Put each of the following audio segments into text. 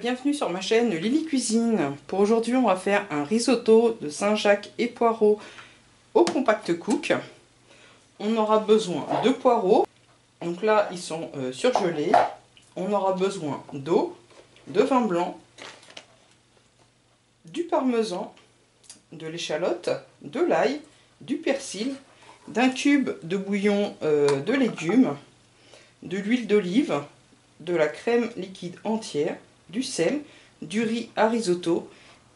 bienvenue sur ma chaîne Lily Cuisine. Pour aujourd'hui, on va faire un risotto de Saint-Jacques et poireaux au compact cook. On aura besoin de poireaux, donc là ils sont surgelés. On aura besoin d'eau, de vin blanc, du parmesan, de l'échalote, de l'ail, du persil, d'un cube de bouillon de légumes, de l'huile d'olive, de la crème liquide entière, du sel, du riz à risotto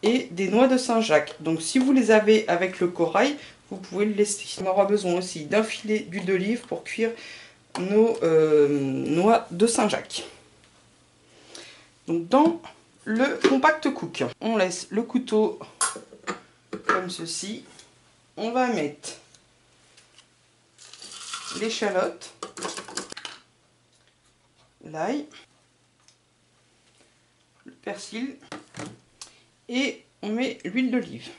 et des noix de Saint-Jacques. Donc si vous les avez avec le corail, vous pouvez le laisser. On aura besoin aussi d'un filet d'huile d'olive pour cuire nos noix de Saint-Jacques. Donc dans le compact cook, on laisse le couteau comme ceci. On va mettre l'échalote, l'ail, le persil et on met l'huile d'olive.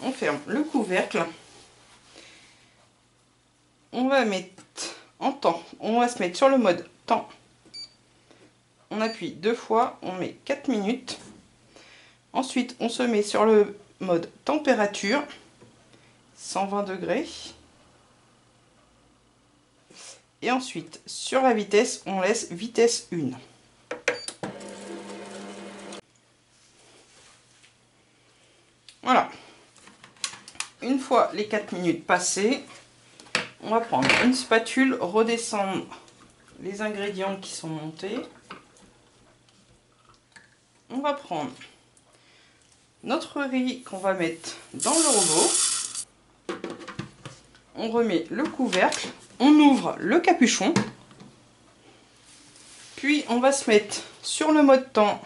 On ferme le couvercle. On va mettre en temps. On va se mettre sur le mode temps. On appuie 2 fois, on met 4 minutes. Ensuite, on se met sur le mode température, 120 degrés. Et ensuite, sur la vitesse, on laisse vitesse 1. Voilà. Une fois les 4 minutes passées, on va prendre une spatule, redescendre les ingrédients qui sont montés. On va prendre notre riz qu'on va mettre dans le robot. On remet le couvercle, on ouvre le capuchon. Puis on va se mettre sur le mode temps.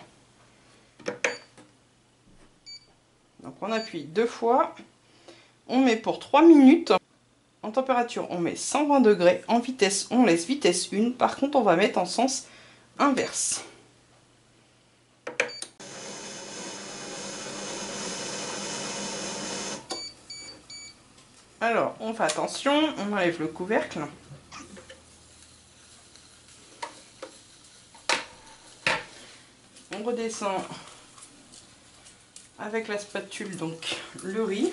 Donc on appuie 2 fois. On met pour 3 minutes. En température, on met 120 degrés. En vitesse, on laisse vitesse 1. Par contre, on va mettre en sens inverse. Alors, on fait attention. On enlève le couvercle. On redescend avec la spatule, donc le riz.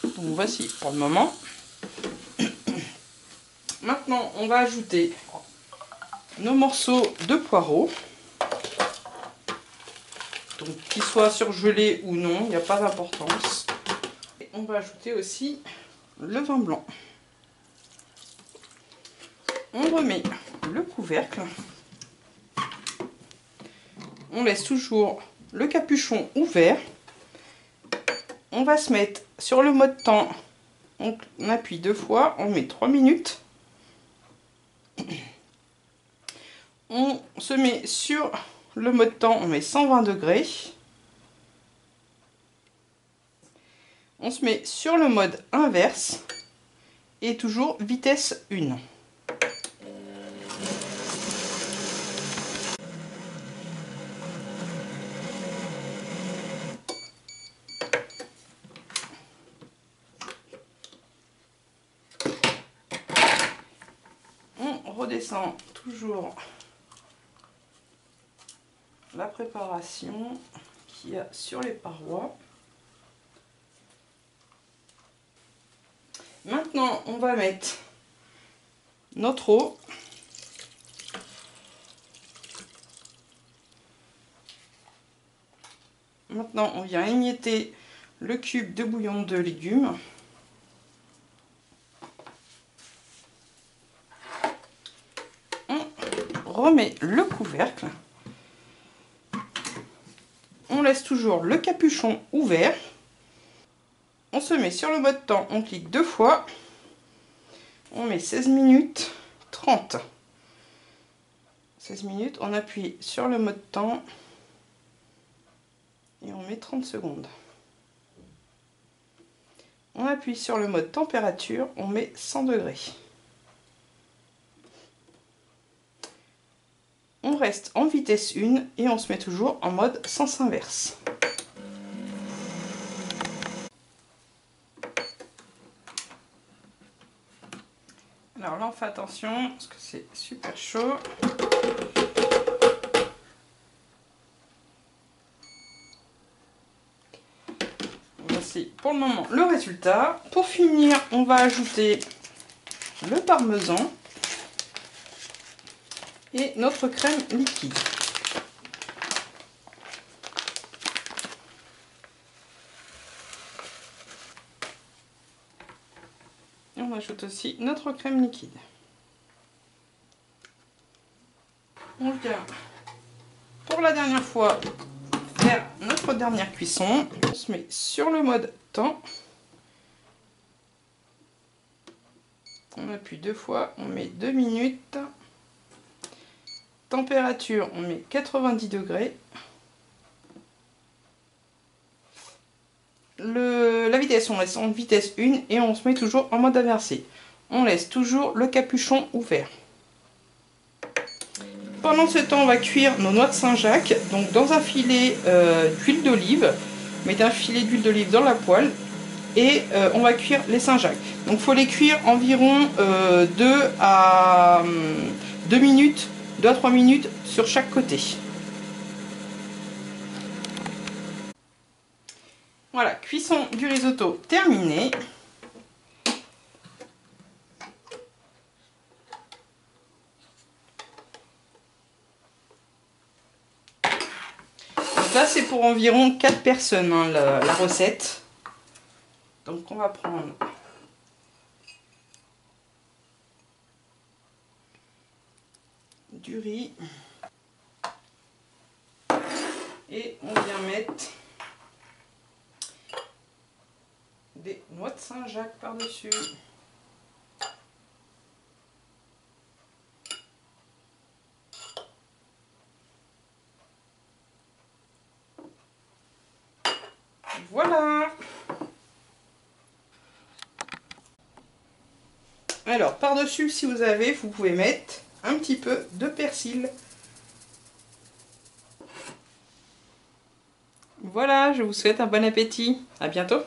Donc voici pour le moment. Maintenant, on va ajouter nos morceaux de poireaux. Donc qu'ils soient surgelés ou non, il n'y a pas d'importance. On va ajouter aussi le vin blanc. On remet le couvercle. On laisse toujours le capuchon ouvert. On va se mettre sur le mode temps. On appuie 2 fois, on met 3 minutes. On se met sur le mode temps, on met 120 degrés. On se met sur le mode inverse et toujours vitesse 1. On redescend toujours la préparation qu'il y a sur les parois. Maintenant, on va mettre notre eau. Maintenant, on vient émietter le cube de bouillon de légumes. On remet le couvercle. On laisse toujours le capuchon ouvert. On se met sur le mode temps, on clique 2 fois. On met 16 minutes 30. 16 minutes, on appuie sur le mode temps et on met 30 secondes. On appuie sur le mode température, on met 100 degrés. On reste en vitesse 1 et on se met toujours en mode sens inverse. Alors là, fais attention parce que c'est super chaud. Voici pour le moment le résultat. Pour finir, on va ajouter le parmesan et notre crème liquide. Et on ajoute aussi notre crème liquide. On vient pour la dernière fois faire notre dernière cuisson. On se met sur le mode temps. On appuie 2 fois, on met 2 minutes. Température, on met 90 degrés. La vitesse, on laisse en vitesse 1 et on se met toujours en mode inversé. On laisse toujours le capuchon ouvert. Pendant ce temps, on va cuire nos noix de Saint-Jacques. Donc dans un filet d'huile d'olive, mettez un filet d'huile d'olive dans la poêle et on va cuire les Saint-Jacques. Donc il faut les cuire environ 2 à 3 minutes sur chaque côté. Voilà, cuisson du risotto terminée. Donc là, c'est pour environ 4 personnes, hein, la recette. Donc on va prendre du riz et on vient mettre des noix de Saint-Jacques par-dessus. Voilà. Alors, par-dessus, si vous avez, vous pouvez mettre un petit peu de persil. Voilà, je vous souhaite un bon appétit. À bientôt.